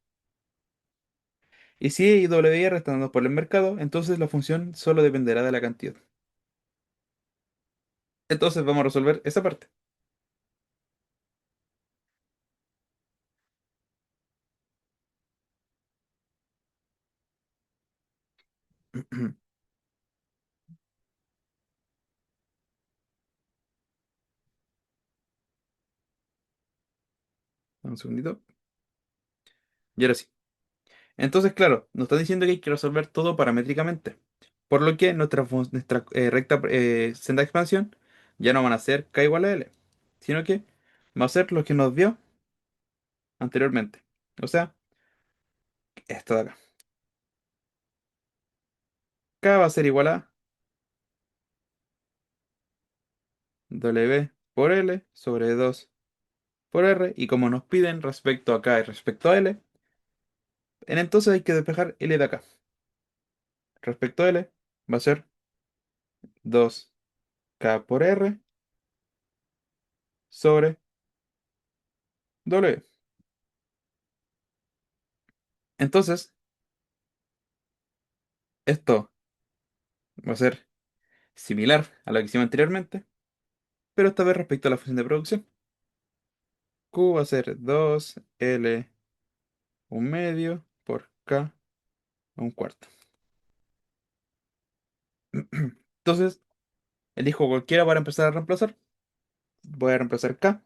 Y si I y WR están dados por el mercado, entonces la función solo dependerá de la cantidad. Entonces vamos a resolver esa parte. Un segundito. Y ahora sí. Entonces, claro, nos están diciendo que hay que resolver todo paramétricamente. Por lo que nuestra recta senda de expansión ya no van a ser k igual a l, sino que va a ser lo que nos dio anteriormente. O sea, esto de acá. K va a ser igual a W por L sobre 2 por R. Y como nos piden respecto a K y respecto a L, entonces hay que despejar L de acá. Respecto a L va a ser 2K por R sobre W. Entonces, esto va a ser similar a lo que hicimos anteriormente, pero esta vez respecto a la función de producción. Q va a ser 2L un medio por K un cuarto. Entonces, elijo cualquiera para empezar a reemplazar. Voy a reemplazar K,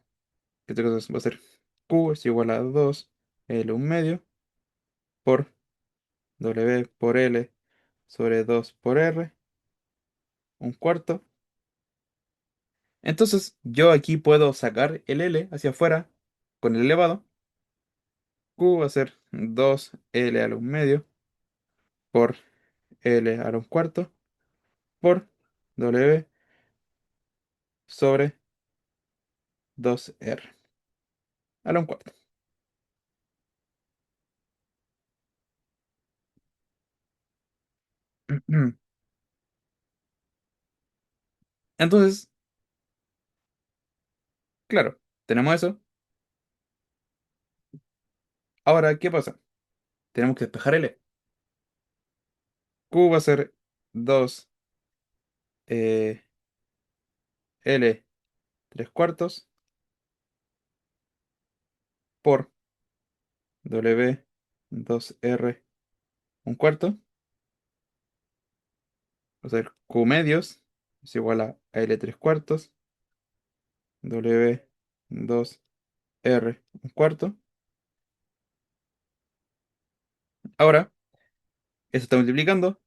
que entonces va a ser Q es igual a 2L un medio por W por L sobre 2 por R un cuarto. Entonces, yo aquí puedo sacar el L hacia afuera con el elevado. Q va a ser 2L al un medio por L a un cuarto por W sobre 2R a un cuarto. Entonces, claro, tenemos eso. Ahora, ¿qué pasa? Tenemos que despejar L. Q va a ser 2 eh, L 3 cuartos por W 2R un cuarto. Va a ser Q medios es igual a L 3 cuartos W 2R un cuarto. Ahora, esto está multiplicando,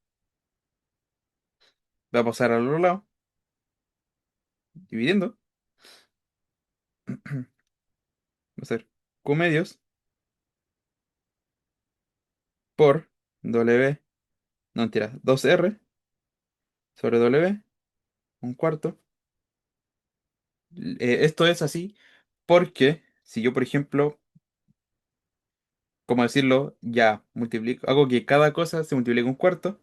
va a pasar al otro lado, dividiendo, va a ser Q medios por W, no mentira, 2R sobre W, un cuarto. Esto es así porque si yo, por ejemplo, como decirlo, ya multiplico, hago que cada cosa se multiplique un cuarto,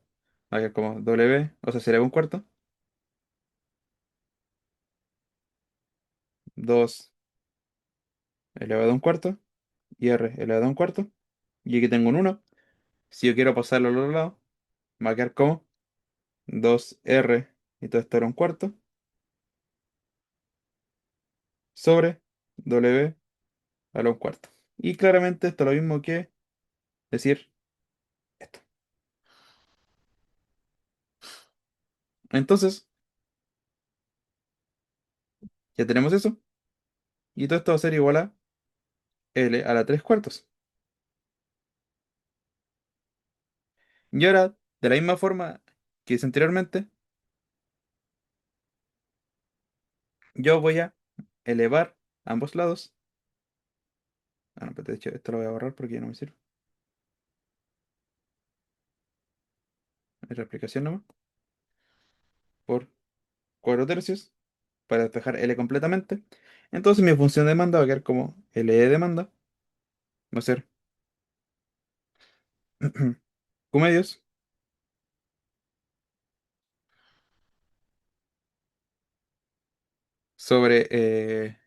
haga como W, o sea, será un cuarto, 2 elevado a un cuarto, y R elevado a un cuarto, y aquí tengo un uno. Si yo quiero pasarlo al otro lado, me va a quedar como 2R y todo esto era un cuarto sobre W a un cuarto. Y claramente esto es lo mismo que decir esto. Entonces, Ya tenemos eso. Y todo esto va a ser igual a L a la 3 cuartos. Y ahora, de la misma forma que hice anteriormente, yo voy a elevar ambos lados. Ah, no, pero de hecho, esto lo voy a borrar porque ya no me sirve. Es la explicación nomás. Por 4 tercios para despejar L completamente. Entonces mi función de demanda va a quedar como L de demanda. Va a ser Q medios sobre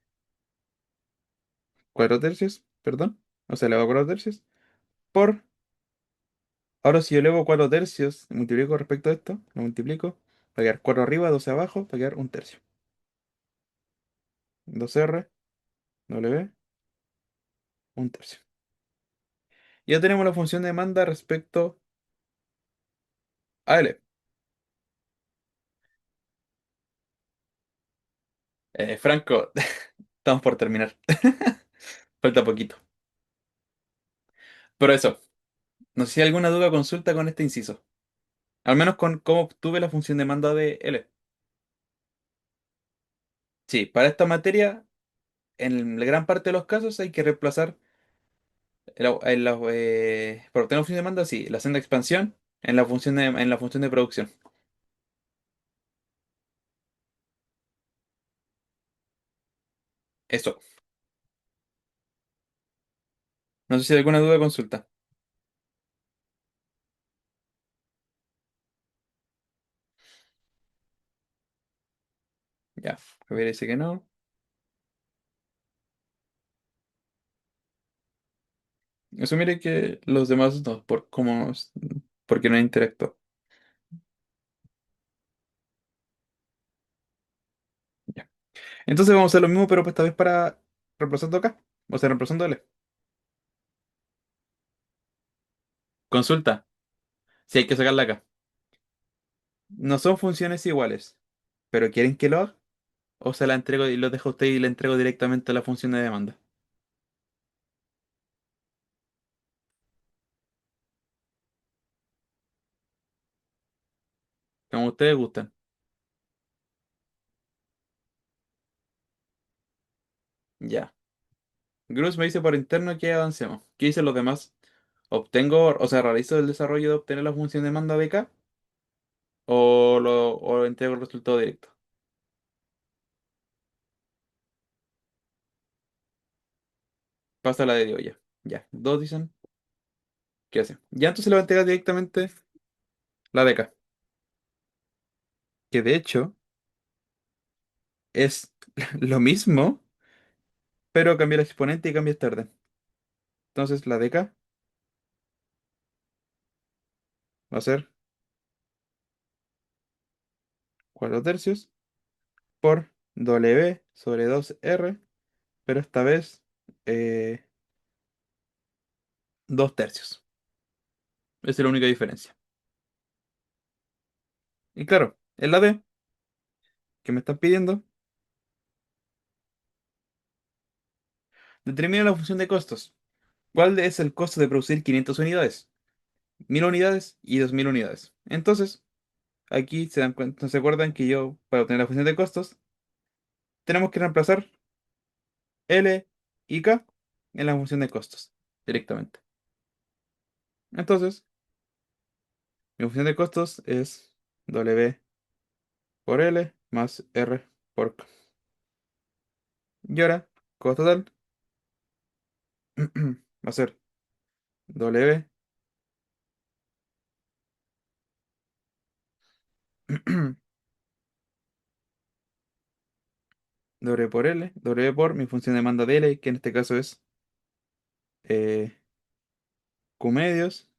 4 tercios, perdón. O sea, elevado a 4 tercios. Por, ahora si yo elevo 4 tercios, multiplico respecto a esto, lo multiplico. Va a quedar 4 arriba, 12 abajo, va a quedar un tercio. 2R, W, un tercio. Ya tenemos la función de demanda respecto a L. Franco, estamos por terminar. Falta poquito. Pero eso, no sé si hay alguna duda o consulta con este inciso. Al menos con cómo obtuve la función de demanda de L. Sí, para esta materia, en la gran parte de los casos hay que reemplazar para obtener la función de demanda, sí, la senda de expansión en la función de producción. Eso. No sé si hay alguna duda o consulta. Ya, Javier dice que no. Eso mire que los demás no, porque no interactúa. Ya. Entonces vamos a hacer lo mismo, pero esta vez para reemplazando acá. O sea, reemplazando L. Consulta. Si hay que sacarla acá. No son funciones iguales, pero ¿quieren que lo haga? O se la entrego y lo dejo a usted y le entrego directamente a la función de demanda. Como ustedes gustan. Ya. Gruz me dice por interno que avancemos. ¿Qué dicen los demás? ¿Obtengo, o sea, realizo el desarrollo de obtener la función de demanda BK? ¿O entrego el resultado directo? Pasa la de Dios ya. Ya. Dos dicen. ¿Qué hacen? Ya entonces le va a entregar directamente la BK. Que de hecho es lo mismo, pero cambia el exponente y cambia este orden. Entonces la DK va a ser 4 tercios por W sobre 2R, pero esta vez 2 tercios. Esa es la única diferencia. Y claro, en la D que me están pidiendo, determina la función de costos. ¿Cuál es el costo de producir 500 unidades? 1000 unidades y 2000 unidades. Entonces, aquí se dan cuenta, se acuerdan que yo, para obtener la función de costos, tenemos que reemplazar L y K en la función de costos directamente. Entonces, mi función de costos es W por L más R por K. Y ahora, costo total va a ser W W por L, W por mi función de demanda de L, que en este caso es eh, Q medios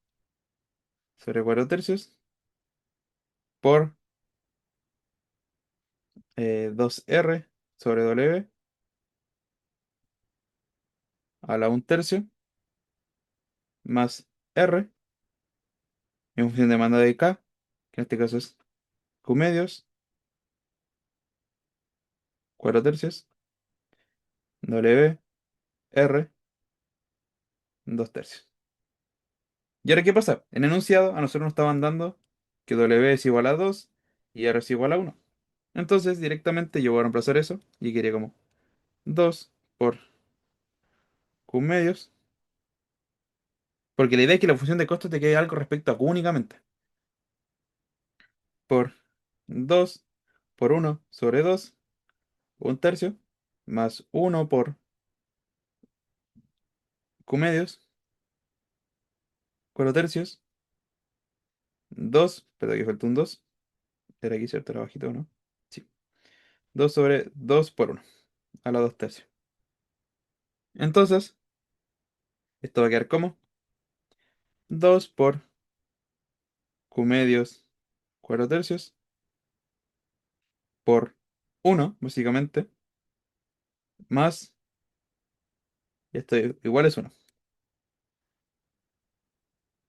sobre 4 tercios por 2R sobre W a la un tercio más R, mi función de demanda de K, que en este caso es Q medios 4 tercios, W, R, 2 tercios. ¿Y ahora qué pasa? En enunciado a nosotros nos estaban dando que W es igual a 2 y R es igual a 1. Entonces directamente yo voy a reemplazar eso y quería como 2 por Q medios. Porque la idea es que la función de costos te quede algo respecto a Q únicamente. Por 2 por 1/2, un tercio, más 1 por Q medios, 4 tercios, 2, pero aquí falta un 2. Era aquí, ¿cierto? Era bajito, ¿no? Sí. 2/2 por 1 a la 2 tercios. Entonces, esto va a quedar como 2 por Q medios 4 tercios por 1 básicamente, más, y esto igual es 1.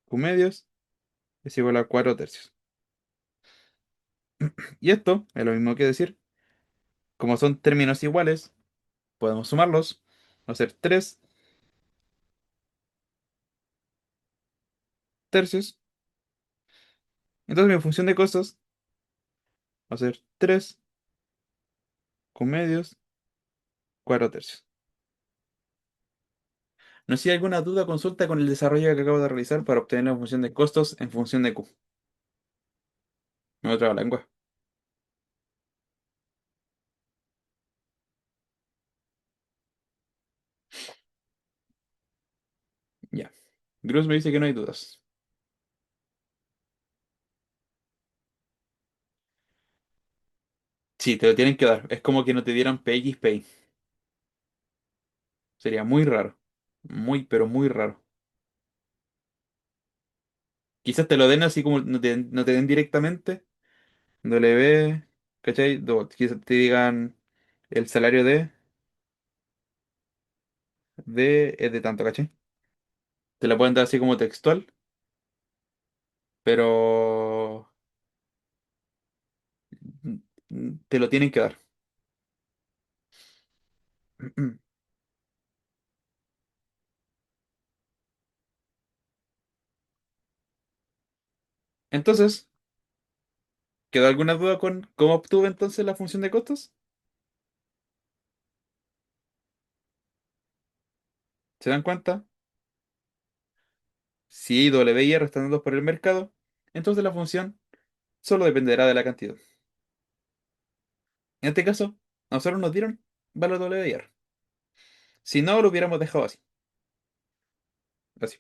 Q medios es igual a 4 tercios. Y esto es lo mismo que decir, como son términos iguales, podemos sumarlos, va a ser 3 tercios. Entonces mi función de costos va a ser 3 Q medios 4 tercios. No sé si hay alguna duda, consulta con el desarrollo que acabo de realizar para obtener la función de costos en función de Q. En otra lengua. Ya. Gruz me dice que no hay dudas. Sí, te lo tienen que dar. Es como que no te dieran PXPay. Sería muy raro. Muy, pero muy raro. Quizás te lo den así como no te den directamente. W, ¿cachai? Quizás te digan el salario de es de tanto, ¿cachai? Te la pueden dar así como textual, pero te lo tienen que dar. Entonces, ¿quedó alguna duda con cómo obtuve entonces la función de costos? ¿Se dan cuenta? Si W y R están dados por el mercado, entonces la función solo dependerá de la cantidad. En este caso, a nosotros nos dieron valor W y R. Si no, lo hubiéramos dejado así, así,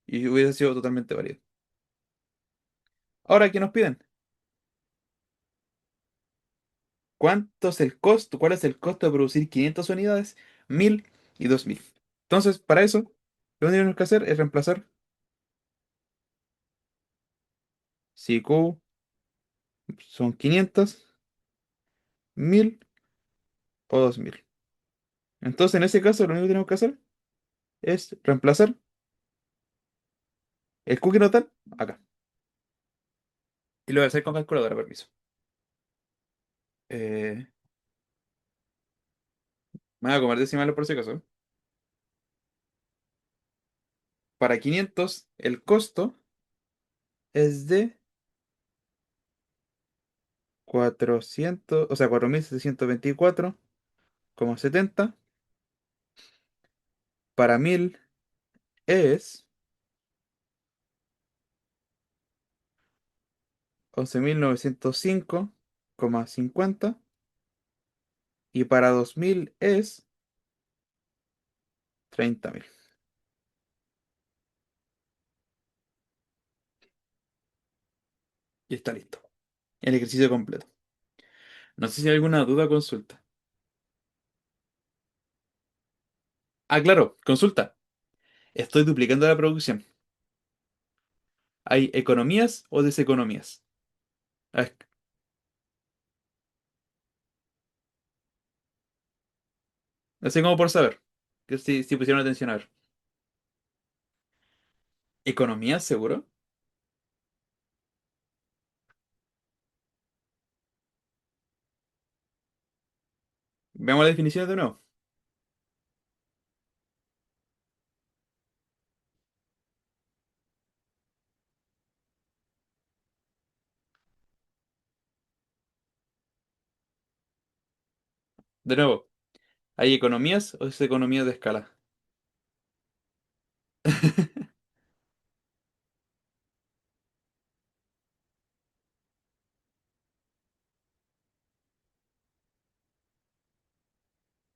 y hubiese sido totalmente válido. Ahora, ¿qué nos piden? ¿Cuánto es el costo? ¿Cuál es el costo de producir 500 unidades, 1000 y 2000? Entonces, para eso, lo único que tenemos que hacer es reemplazar si Q son 500, 1000 o 2000. Entonces, en ese caso, lo único que tenemos que hacer es reemplazar el cookie total acá. Y lo voy a hacer con calculadora, permiso. Me voy a comer decimales por si acaso. Para 500, el costo es de 400, o sea, 4724,70. Para 1000 es 11.905,50. Y para 2000 es 30.000. Y está listo. El ejercicio completo. No sé si hay alguna duda o consulta. Ah, claro, consulta. Estoy duplicando la producción. ¿Hay economías o deseconomías? Ah, así como por saber. Que si pusieron atención a ver. ¿Economías, seguro? Veamos las definiciones de nuevo. De nuevo, ¿hay economías o es economía de escala?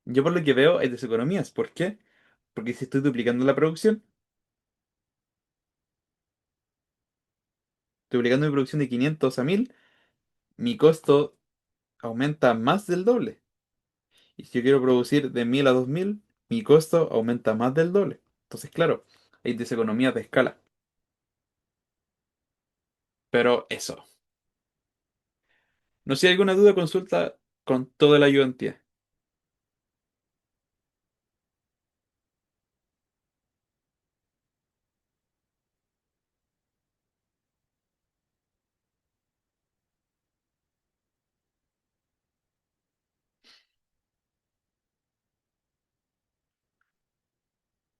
Yo por lo que veo hay deseconomías. ¿Por qué? Porque si estoy duplicando la producción, duplicando mi producción de 500 a 1000, mi costo aumenta más del doble. Y si yo quiero producir de 1000 a 2000, mi costo aumenta más del doble. Entonces, claro, hay deseconomías de escala. Pero eso. No sé si hay alguna duda, consulta con toda la ayudantía.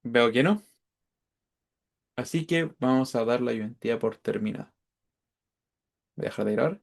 Veo que no. Así que vamos a dar la ayudantía por terminada. Voy a dejar de grabar.